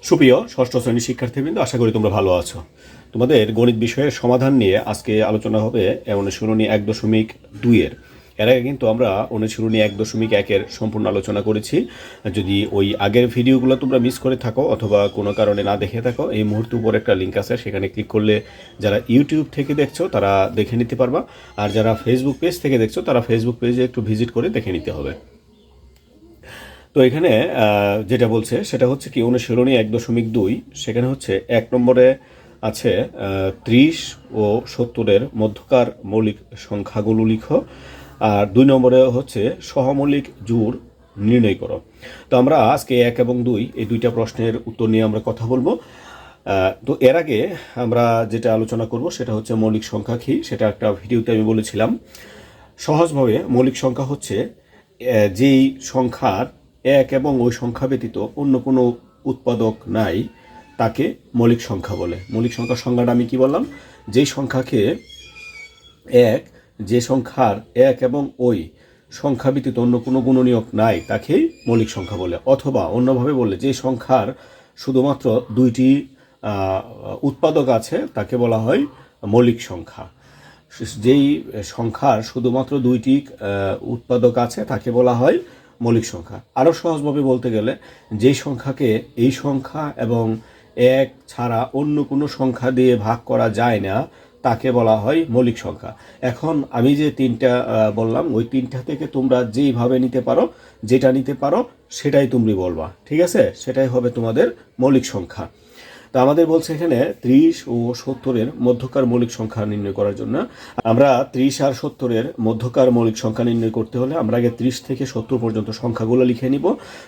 সুপ্রিয় ষষ্ঠ শ্রেণীর শিক্ষার্থীবৃন্দ, আশা করি তোমরা ভালো আছো। তোমাদের গণিত বিষয়ের সমাধান নিয়ে আজকে আলোচনা হবে অনুশীলনী 1.2-এর। এর আগে কিন্তু আমরা অনুশীলনী 1.1-এর সম্পূর্ণ আলোচনা করেছি। যদি ওই আগের ভিডিওগুলো তোমরা মিস করে থাকো অথবা কোনো কারণে না দেখে থাকো, এই মুহূর্তে উপর একটা লিঙ্ক আছে, সেখানে ক্লিক করলে যারা ইউটিউব থেকে দেখছো তারা দেখে নিতে পারবা, আর যারা ফেসবুক পেজ থেকে দেখছো তারা ফেসবুক পেজে একটু ভিজিট করে দেখে নিতে হবে। তো এখানে যেটা বলছে সেটা হচ্ছে কি, অনুশীলনী 1.2, সেখানে হচ্ছে 1 নম্বরে আছে 30 ও 70-এর মধ্যকার মৌলিক সংখ্যাগুলো লিখো, আর 2 নম্বরে হচ্ছে সহমৌলিক জোড় নির্ণয় করো। তো আমরা আজকে 1 এবং 2 এই দুইটা প্রশ্নের উত্তর নিয়ে আমরা কথা বলবো। তো এর আগে আমরা যেটা আলোচনা করব সেটা হচ্ছে মৌলিক সংখ্যা কি, সেটা একটা ভিডিওতে আমি বলেছিলাম। সহজভাবে মৌলিক সংখ্যা হচ্ছে যেই সংখ্যার এক এবং ওই সংখ্যা ব্যতীত অন্য কোনো উৎপাদক নাই তাকে মৌলিক সংখ্যা বলে। মৌলিক সংখ্যার সংজ্ঞাটা আমি কি বললাম? যেই সংখ্যাকে যে সংখ্যার এক এবং ওই সংখ্যা ব্যতীত অন্য কোনো গুণনীয়ক নাই তাকেই মৌলিক সংখ্যা বলে। অথবা অন্যভাবে বললে, যে সংখ্যার শুধুমাত্র দুইটি উৎপাদক আছে তাকে বলা হয় মৌলিক সংখ্যা। যেই সংখ্যার শুধুমাত্র দুইটি উৎপাদক আছে তাকে বলা হয় মৌলিক সংখ্যা। আরও সহজভাবে বলতে গেলে, যেই সংখ্যাকে এই সংখ্যা এবং এক ছাড়া অন্য কোনো সংখ্যা দিয়ে ভাগ করা যায় না তাকে বলা হয় মৌলিক সংখ্যা। এখন আমি যে তিনটা বললাম, ওই তিনটা থেকে তোমরা যেইভাবে নিতে পারো, যেটা নিতে পারো সেটাই তুমি বলবা, ঠিক আছে? সেটাই হবে তোমাদের মৌলিক সংখ্যা। তা আমাদের বলছে এখানে 30 ও 70-এর মধ্যকার মৌলিক সংখ্যা নির্ণয় করার জন্য আমরা 30 আর 70-এর মধ্যকার মৌলিক সংখ্যা নির্ণয় করতে হলে আমরা আগে 30 থেকে 70 পর্যন্ত সংখ্যাগুলো লিখে নিব।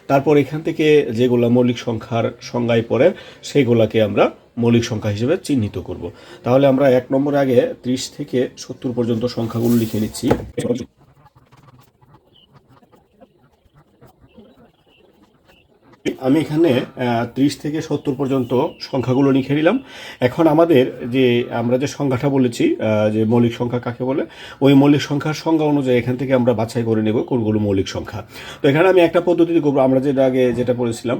তারপর এখান থেকে যেগুলো মৌলিক সংখ্যার সংজ্ঞায় পড়ে সেইগুলোকে আমরা মৌলিক সংখ্যা হিসেবে চিহ্নিত করব। তাহলে আমরা 1 নম্বরে আগে 30 থেকে 70 পর্যন্ত সংখ্যাগুলো লিখে নিচ্ছি। আমি এখানে 30 থেকে 70 পর্যন্ত সংখ্যাগুলো লিখে নিলাম। এখন আমাদের যে আমরা যে সংখ্যাটা বলেছি, যে মৌলিক সংখ্যা কাকে বলে, ওই মৌলিক সংখ্যার সংজ্ঞা অনুযায়ী এখান থেকে আমরা বাছাই করে নেব কোনগুলো মৌলিক সংখ্যা। তো এখানে আমি একটা পদ্ধতিতে করবো। আমরা যেটা পড়েছিলাম,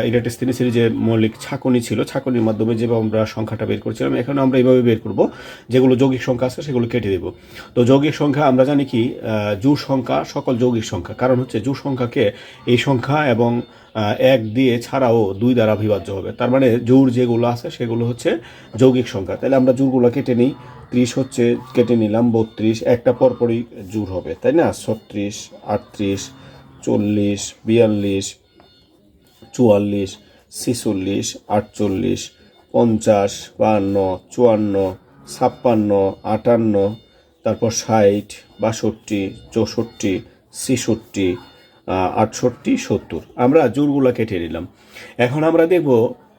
ইরাটোস্থেনিসের যে মৌলিক ছাঁকনি ছিল, ছাঁকনির মাধ্যমে যেভাবে আমরা সংখ্যাটা বের করছিলাম, এখানে আমরা এইভাবে বের করব। যেগুলো যৌগিক সংখ্যা আছে সেগুলো কেটে দেব। তো যৌগিক সংখ্যা আমরা জানি কি, জোড় সংখ্যা সকল যৌগিক সংখ্যা। কারণ হচ্ছে জোড় সংখ্যাকে এই সংখ্যা এবং 1 দিয়ে ছাড়াও 2 দ্বারা বিভাজ্য হবে। তার মানে জোড় যেগুলো আছে সেগুলো হচ্ছে যৌগিক সংখ্যা। তাহলে আমরা জোড়গুলো কেটে নিই। 30 হচ্ছে কেটে নিলাম, 32 একটা পরপরই জোড় হবে, তাই না? 36, 38, 40, 42, 44, 46, 48, 50, 52, 54, 56, 58, তারপর 60, 62, 64, 66, 68, 70। আমরা জোড়গুলো কেটে নিলাম। এখন আমরা দেখব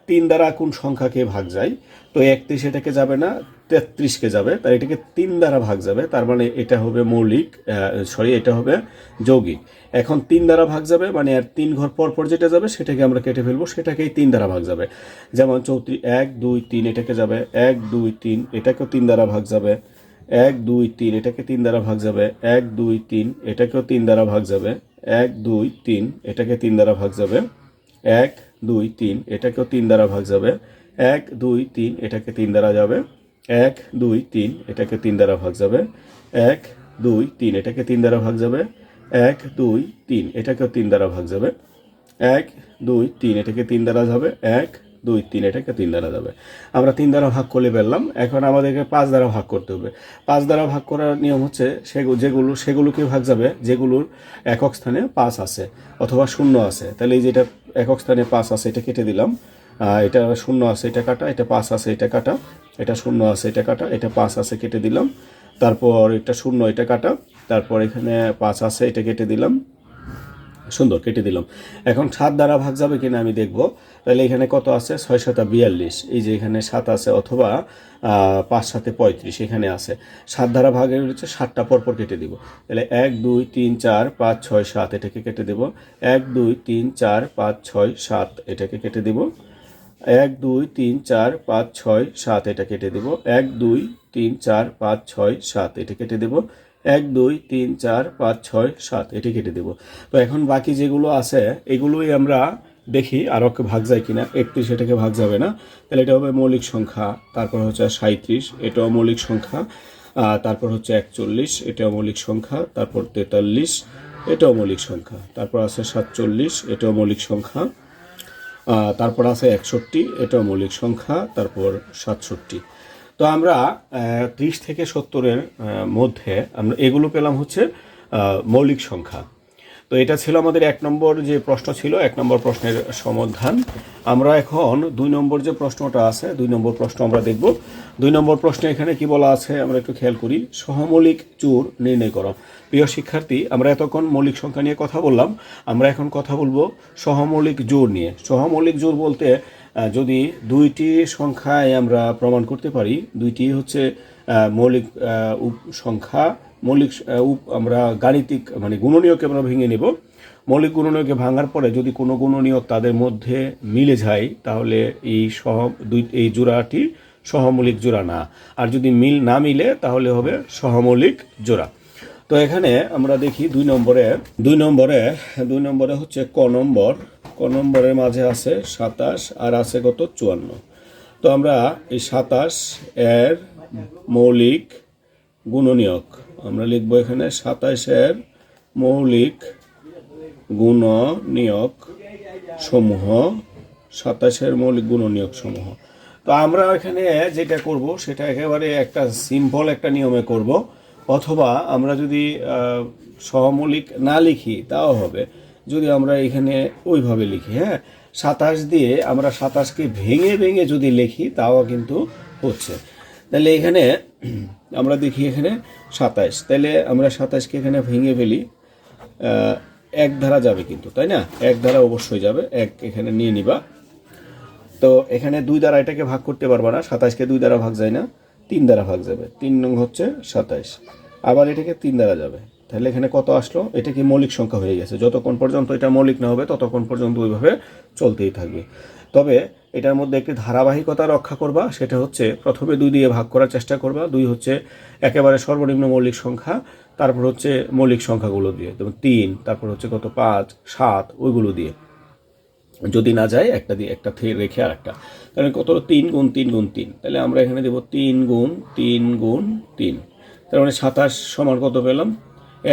3 দ্বারা কোন সংখ্যাকে ভাগ যায়। তো 31 এটাকে যাবে না, 33-কে যাবে, তাই এটাকে 3 দ্বারা ভাগ যাবে। তার মানে এটা হবে এটা হবে যৌগিক। এখন 3 দ্বারা ভাগ যাবে মানে আর 3 ঘর পর পর যেটা যাবে সেটাকে আমরা কেটে ফেলবো, সেটাকেই 3 দ্বারা ভাগ যাবে। যেমন 34, 1, 2, 3 এটাকে যাবে, 1, 2, 3 এটাকেও 3 দ্বারা ভাগ যাবে, 1, 2, 3 এটাকে 3 দ্বারা ভাগ যাবে, 1, 2, 3 এটাকেও 3 দ্বারা ভাগ যাবে, 1, 2, 3 এটাকে 3 দ্বারা ভাগ যাবে, 1, 2, 3 এটাকেও 3 দ্বারা ভাগ যাবে, 1, 2, 3 এটাকে 3 দ্বারা যাবে, 1, 2, 3 এটাকে 3 দ্বারা ভাগ যাবে, 1, 2, 3 এটাকে 3 দ্বারা ভাগ যাবে, 1, 2, 3 এটাকেও 3 দ্বারা ভাগ যাবে, 1, 2, 3 এটাকে 3 দ্বারা যাবে, 1, 2, 3 এটাকে 3 দ্বারা যাবে। আমরা 3 দ্বারা ভাগ করলে পেলাম। এখন আমাদেরকে 5 দ্বারা ভাগ করতে হবে। 5 দ্বারা ভাগ করার নিয়ম হচ্ছে সেগুলোকে ভাগ যাবে যেগুলোর একক স্থানে 5 আছে অথবা 0 আছে। তাহলে এই যেটা একক স্থানে 5 আছে এটা কেটে দিলাম, এটা 0 আছে এটা কাটা, এটা 5 আছে এটা কাটা, এটা 0 আছে এটা কাটা, এটা 5 আছে কেটে দিলাম, তারপর এটা 0 এটা কাটা, তারপর এখানে 5 আছে এটা কেটে দিলাম, সুন্দর কেটে দিলাম। এখন 7 দ্বারা ভাগ যাবে কিনা আমি দেখব। তাহলে এখানে কত আছে? 6 7 42, এই যে এখানে 7 আছে, অথবা 5 7 35 এখানে আছে। 7 দ্বারা ভাগের হচ্ছে 7টা পরপর কেটে দিব। তাহলে 1 2 3 4 5 6 7 এটাকে কেটে দেব, 1 2 3 4 5 6 7 এটাকে কেটে দেব, 1 2 3 4 5 6 7 এটা কেটে দেব, 1 2 3 4 5 6 7 এটা কেটে দেব, 1 2 3 4 5 6 7 এটা কেটে দেব। তো এখন বাকি যেগুলো আছে এগুলোই আমরা দেখি আরও ভাগ যায় কিনা। 31 এটাকে ভাগ যাবে না, তাহলে এটা হবে মৌলিক সংখ্যা। তারপর হচ্ছে 37, এটাও মৌলিক সংখ্যা। তারপর হচ্ছে 41, এটাও মৌলিক সংখ্যা। তারপর 43, এটাও মৌলিক সংখ্যা। তারপর আছে 47, এটাও মৌলিক সংখ্যা। তারপর আছে 61, এটাও মৌলিক সংখ্যা। তারপর 67। তো আমরা 30 থেকে 70-এর মধ্যে আমরা এগুলো পেলাম হচ্ছে মৌলিক সংখ্যা। তো এটা ছিল আমাদের 1 নম্বর যে প্রশ্ন ছিল, 1 নম্বর প্রশ্নের সমাধান। আমরা এখন 2 নম্বর যে প্রশ্নটা আছে, 2 নম্বর প্রশ্ন আমরা দেখব। 2 নম্বর প্রশ্নে এখানে কি বলা আছে আমরা একটু খেয়াল করি। সহমৌলিক জোড় নির্ণয় করো। প্রিয় শিক্ষার্থী, আমরা এতক্ষণ মৌলিক সংখ্যা নিয়ে কথা বললাম, আমরা এখন কথা বলবো সহমৌলিক জোড় নিয়ে। সহমৌলিক জোড় বলতে যদি দুইটি সংখ্যায় আমরা প্রমাণ করতে পারি, দুইটি হচ্ছে মৌলিক সংখ্যা, মৌলিক আমরা গাণিতিক মানে গুণনীয়কে আমরা ভেঙে নেব। মৌলিক গুণনীয়কে ভাঙার পরে যদি কোনো গুণনীয়ক তাদের মধ্যে মিলে যায়, তাহলে এই জোড়াটি সহমৌলিক জোড়া না। আর যদি মিল না মিলে তাহলে হবে সহমৌলিক জোড়া। তো এখানে আমরা দেখি 2 নম্বরে হচ্ছে ক নম্বরের মাঝে আছে 27 আর আছে কত 54। তো আমরা এই 27 এর মৌলিক গুণনীয়ক আমরা লিখবো এখানে 27 এর মৌলিক গুণনীয়ক সমূহ, 27 এর মৌলিক গুণনীয়ক সমূহ। তো আমরা এখানে যেটা করব সেটা একেবারে একটা সিম্পল একটা নিয়মে করব, অথবা আমরা যদি সহমৌলিক না লিখি তাও হবে। যদি আমরা এখানে ওইভাবে লিখি, হ্যাঁ, 27 দিয়ে আমরা 27কে ভেঙে ভেঙে যদি লিখি তাও কিন্তু হচ্ছে। তাহলে এখানে আমরা দেখি এখানে 27, তাহলে আমরা 27কে এখানে ভেঙে ফেলি। এক ধারা যাবে কিন্তু, তাই না? এক ধারা অবশ্যই যাবে, এক এখানে নিয়ে নিবা। তো এখানে 2 দ্বারা এটাকে ভাগ করতে পারবা না, 27কে 2 দ্বারা ভাগ যায় না, 3 দ্বারা ভাগ যাবে। 3 নং হচ্ছে 27, আবার এটাকে 3 দ্বারা যাবে। তাহলে এখানে কত আসলো? এটা কি মৌলিক সংখ্যা হয়ে গেছে। যতক্ষণ পর্যন্ত এটা মৌলিক না হবে ততক্ষণ পর্যন্ত ওইভাবে চলতেই থাকবে। তবে এটার মধ্যে একটি ধারাবাহিকতা রক্ষা করবা, সেটা হচ্ছে প্রথমে 2 দিয়ে ভাগ করার চেষ্টা করবা। 2 হচ্ছে একেবারে সর্বনিম্ন মৌলিক সংখ্যা, তারপর হচ্ছে মৌলিক সংখ্যাগুলো দিয়ে, যেমন 3, তারপর হচ্ছে কত 5, 7, ওইগুলো দিয়ে। যদি না যায় একটা দিয়ে একটা রেখে আর একটা, তাহলে কত 3 গুণ 3 গুণ 3, তাহলে আমরা এখানে দেবো 3 গুণ 3 গুণ 3। তার মানে 27 সমান কত পেলাম?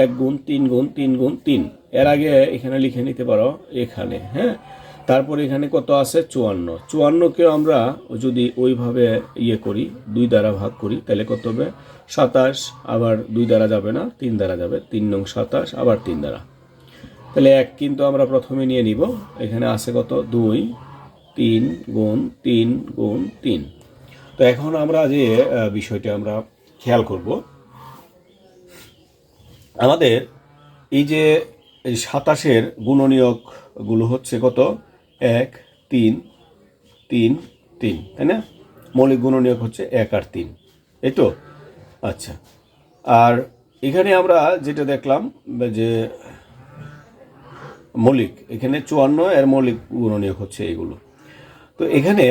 1 গুণ 3 গুণ 3 গুণ 3। এর আগে এখানে লিখে নিতে পারো এখানে, হ্যাঁ। তারপর এখানে কত আছে 54। 54কে আমরা যদি ওইভাবে করি, 2 দ্বারা ভাগ করি, তাহলে কত হবে 27, আবার 2 দ্বারা যাবে না, 3 দ্বারা যাবে। 3 নং 27, আবার 3 দ্বারা। তাহলে 1 কিন্তু আমরা প্রথমে নিয়ে নিব। এখানে আছে কত 2, 3 গুণ 3 গুণ 3। তো এখন আমরা যে বিষয়টা আমরা খেয়াল করব, আমাদের এই যে 27-এর গুণনীয়কগুলো হচ্ছে কত 1, 3, 3, 3, তাই না? মৌলিক গুণনীয়ক হচ্ছে 1 আর 3, এই তো। আচ্ছা, আর এখানে আমরা যেটা দেখলাম যে মৌলিক, এখানে 54 এর মৌলিক গুণনীয়ক হচ্ছে এগুলো। তো এখানে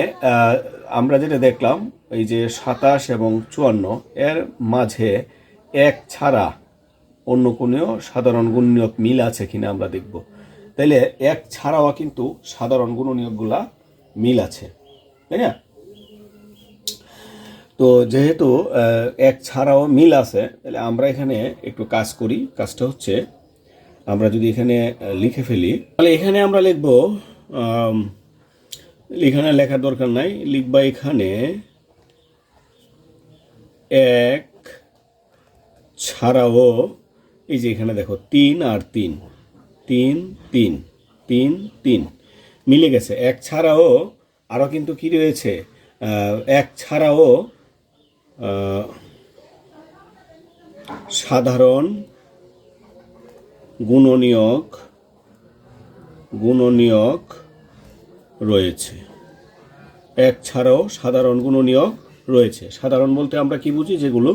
আমরা যেটা দেখলাম এই যে 27 এবং 54 এর মাঝে 1 ছাড়া অন্য কোনো সাধারণ গুণনীয়ক মিল আছে কিনা আমরা দেখব। তাইলে 1 ছাড়াও কিন্তু সাধারণ গুণনীয়কগুলা মিল আছে, তাই না? তো যেহেতু 1 ছাড়াও মিল আছে, তাহলে আমরা এখানে একটু কাজ করি। কাজটা হচ্ছে আমরা যদি এখানে লিখে ফেলি, তাহলে এখানে আমরা লিখব, এখানে লেখার দরকার নাই, লিখবা এখানে 1 ছাড়াও, এই যে এখানে দেখো 3 আর 3, 3, 3, 3, 3 মিলে গেছে। 1 ছাড়াও আরও কিন্তু কি রয়েছে, 1 ছাড়াও সাধারণ গুণনীয়ক রয়েছে। 1 ছাড়াও সাধারণ গুণনীয়ক রয়েছে। সাধারণ বলতে আমরা কি বুঝি? যেগুলো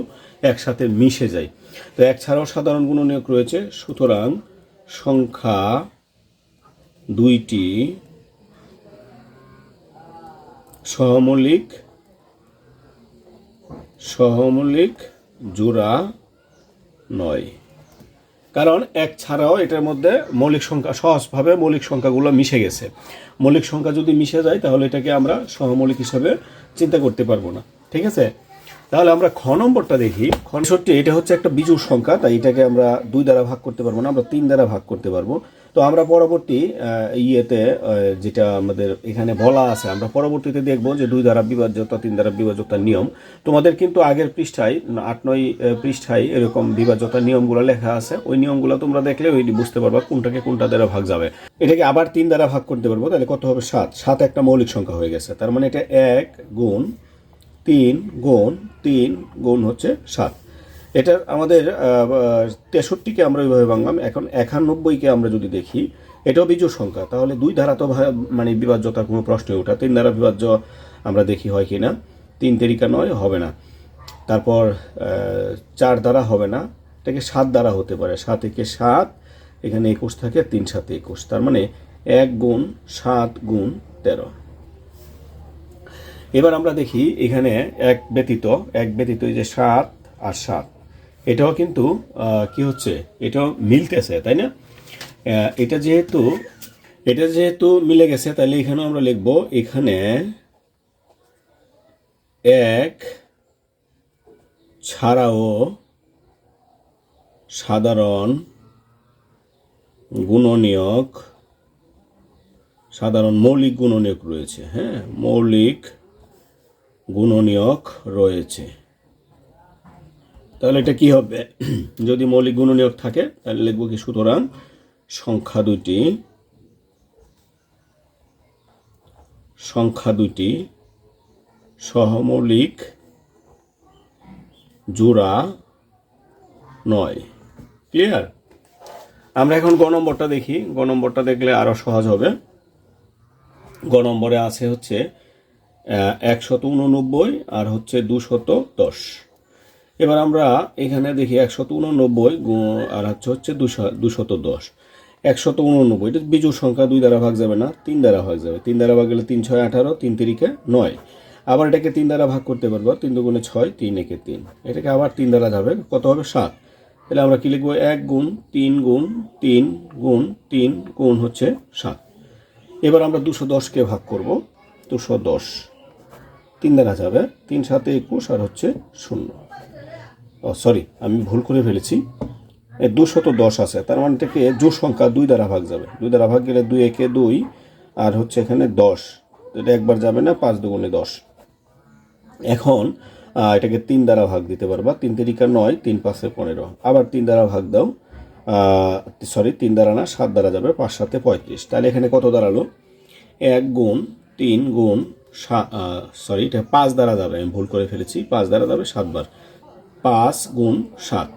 একসাথে মিশে যায়। তো 1 ছাড়াও সাধারণ গুণনীয়ক রয়েছে, সুতরাং সংখ্যা দুইটি সহমৌলিক জোড়া নয়। কারণ এক ছাড়াও এটার মধ্যে মৌলিক সংখ্যা সহজভাবে মৌলিক সংখ্যাগুলো মিশে গেছে। মৌলিক সংখ্যা যদি মিশে যায় তাহলে এটাকে আমরা সহমৌলিক হিসাবে চিন্তা করতে পারবো না। ঠিক আছে, তাহলে আমরা খ নম্বরটা দেখি। খ এটা হচ্ছে একটা বিজোড় সংখ্যা, তাই এটাকে আমরা 2 দ্বারা ভাগ করতে পারবো না, আমরা 3 দ্বারা ভাগ করতে পারবো। তো আমরা পরবর্তী ইয়েতে যেটা আমাদের এখানে বলা আছে, আমরা পরবর্তীতে দেখবো যে 2 দ্বারা বিভাজ্যতা 3 দ্বারা বিভাজ্যতার নিয়ম। তোমাদের কিন্তু আগের পৃষ্ঠায় 8-9 পৃষ্ঠায় এরকম বিভাজ্যতার নিয়মগুলো লেখা আছে, ওই নিয়মগুলো তোমরা দেখলে ওই বুঝতে পারবা কোনটাকে কোনটা দ্বারা ভাগ যাবে। এটাকে আবার 3 দ্বারা ভাগ করতে পারবো, তাহলে কত হবে 7। 7 একটা মৌলিক সংখ্যা হয়ে গেছে, তার মানে এটা 1 গুণ 3 গুণ 3 গুণ হচ্ছে 7। এটা আমাদের 63-কে আমরা ওইভাবে ভাঙলাম। এখন 91-কে আমরা যদি দেখি, এটাও বিজোড় সংখ্যা, তাহলে 2 দ্বারা তো মানে বিভাজ্যতার কোনো প্রশ্নই ওঠা। 3 দ্বারা বিভাজ্য আমরা দেখি হয় কি না। 3 তেরিকা 9 হবে না, তারপর 4 দ্বারা হবে না, এটাকে 7 দ্বারা হতে পারে। 7 একে 7, এখানে 21 থাকে, 3 7 21, তার মানে 1 গুণ 7 গুণ 13। এবার আমরা দেখি এখানে এক ব্যতীত এই যে 7 আর 7, এটাও কিন্তু কি হচ্ছে, এটাও মিলতেছে, তাই না? এটা যেহেতু মিলে গেছে, তাহলে এখানেও আমরা লিখব, এখানে 1 ছাড়াও সাধারণ গুণনীয়ক, সাধারণ মৌলিক গুণনীয়ক রয়েছে। হ্যাঁ, মৌলিক গুণনীয়ক রয়েছে। তাহলে এটা কি হবে? যদি মৌলিক গুণনীয়ক থাকে তাহলে লিখবো কি, সুতরাং সংখ্যা দুটি সহমৌলিক জোড়া নয়। ক্লিয়ার? আমরা এখন গ নম্বরটা দেখি। গ নম্বরটা দেখলে আরো সহজ হবে। গ নম্বরে আছে হচ্ছে 189 আর হচ্ছে 210। এবার আমরা এখানে দেখি 189 আর হচ্ছে 210। 189 এটা বিজোড় সংখ্যা, 2 দ্বারা ভাগ যাবে না, 3 দ্বারা ভাগ যাবে। 3 দ্বারা ভাগ গেলে 3 6 18, 3 তিরিকে 9। আবার এটাকে 3 দ্বারা ভাগ করতে পারবো, 3 দুগুণে 6, 3 একে 3, এটাকে আবার 3 দ্বারা যাবে, কত হবে 7। তাহলে আমরা কি লিখবো, 1 গুণ 3 গুণ 3 গুণ 3 গুণ হচ্ছে 7। এবার আমরা 210-কে ভাগ করব, 210 3 দ্বারা যাবে, 3 7 21 আর হচ্ছে 0। সরি, আমি ভুল করে ফেলেছি, 210 আছে, তার মানে এটাকে জোড় সংখ্যা 2 দ্বারা ভাগ যাবে। 2 দ্বারা ভাগ গেলে 2 একে 2 আর হচ্ছে এখানে 10, এটা একবার যাবে না, 5 দুগুণে 10। এখন এটাকে 3 দ্বারা ভাগ দিতে পারবা, 3 তিরিকা 9, 3 5 15, আবার 3 দ্বারা ভাগ দাও, সরি 3 দ্বারা না, 7 দ্বারা যাবে, 5 7 35। তাহলে এখানে কত দাঁড়ালো, 1 গুণ 3 গুণ, সরি এটা 5 দ্বারা যাবে, আমি ভুল করে ফেলেছি, 5 দ্বারা যাবে 7 বার, 5 গুণ 7।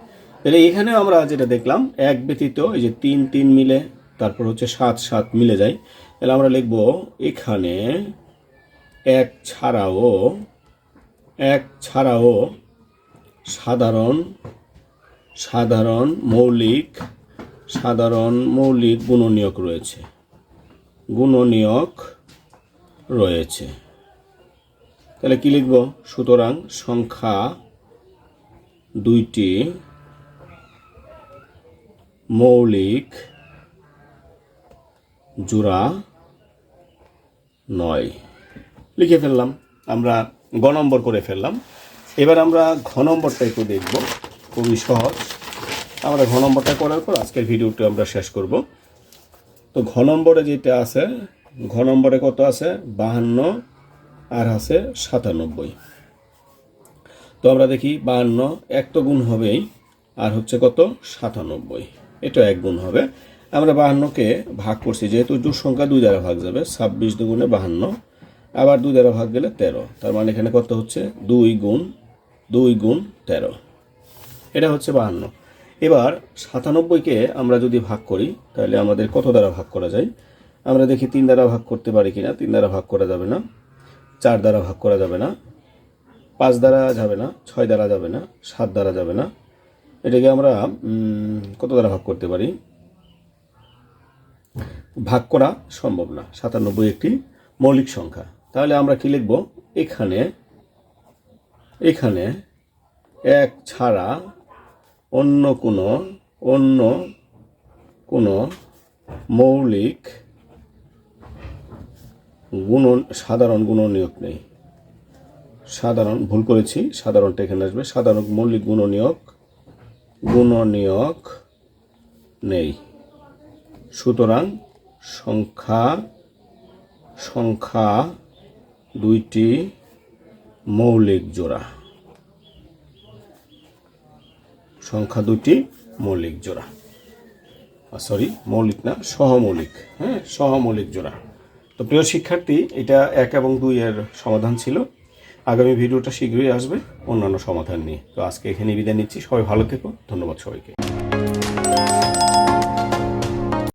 তাহলে এখানে আমরা যেটা দেখলাম, এক ব্যতীত এই যে 3 3 মিলে, তারপর হচ্ছে 7 7 মিলে যায়। তাহলে আমরা লিখব, এখানে এক ছাড়াও সাধারণ মৌলিক গুণনীয়ক রয়েছে। তাহলে কি লিখব, সুতরাং সংখ্যা দুইটি মৌলিক জোড়া নয়। লিখে ফেললাম, আমরা গ নম্বর করে ফেললাম। এবার আমরা ঘ নম্বরটা একটু দেখব, খুবই সহজ। আমরা ঘ নম্বরটা করার পর আজকের ভিডিওটা আমরা শেষ করব। তো ঘ নম্বরে যেটা আছে, ঘ নম্বরে কত আছে, 52 আর আছে 97। তো আমরা দেখি 52 এক তো গুণ হবেই, আর হচ্ছে কত 97, এটা এক গুণ হবে। আমরা 52-কে ভাগ করছি, যেহেতু জোড় সংখ্যা 2 দ্বারা ভাগ যাবে, 26 দুগুণে 52, আবার 2 দ্বারা ভাগ গেলে 13, তার মানে এখানে কত হচ্ছে 2 গুণ 13, এটা হচ্ছে 52। এবার 97-কে আমরা যদি ভাগ করি তাহলে আমাদের কত দ্বারা ভাগ করা যায়, আমরা দেখি 3 দ্বারা ভাগ করতে পারি কিনা। 3 দ্বারা ভাগ করা যাবে না, 4 দ্বারা ভাগ করা যাবে না, 5 দ্বারা যাবে না, 6 দ্বারা যাবে না, 7 দ্বারা যাবে না। এটাকে আমরা কত দ্বারা ভাগ করতে পারি, ভাগ করা সম্ভব না। 97 একটি মৌলিক সংখ্যা। তাহলে আমরা কি লিখব, এখানে এক ছাড়া অন্য কোনো অন্য কোনো মৌলিক সাধারণ গুণনীয়ক নেই। সাধারণ, ভুল করেছি, সাধারণটা এখানে আসবে। সাধারণ মৌলিক গুণনীয়ক নেই। সুতরাং সংখ্যা দুইটি মৌলিক জোড়া। সংখ্যা দুটি মৌলিক জোড়া, সরি মৌলিক না, সহমৌলিক। হ্যাঁ, সহমৌলিক জোড়া। তো প্রিয় শিক্ষার্থী, এটা 1 এবং 2 এর সমাধান ছিল। আগামী ভিডিওটা শীঘ্রই আসবে অন্যান্য সমাধান নিয়ে। তো আজকে এখানে বিদায় নিচ্ছি। সবাই ভালো থেকো। ধন্যবাদ সবাইকে।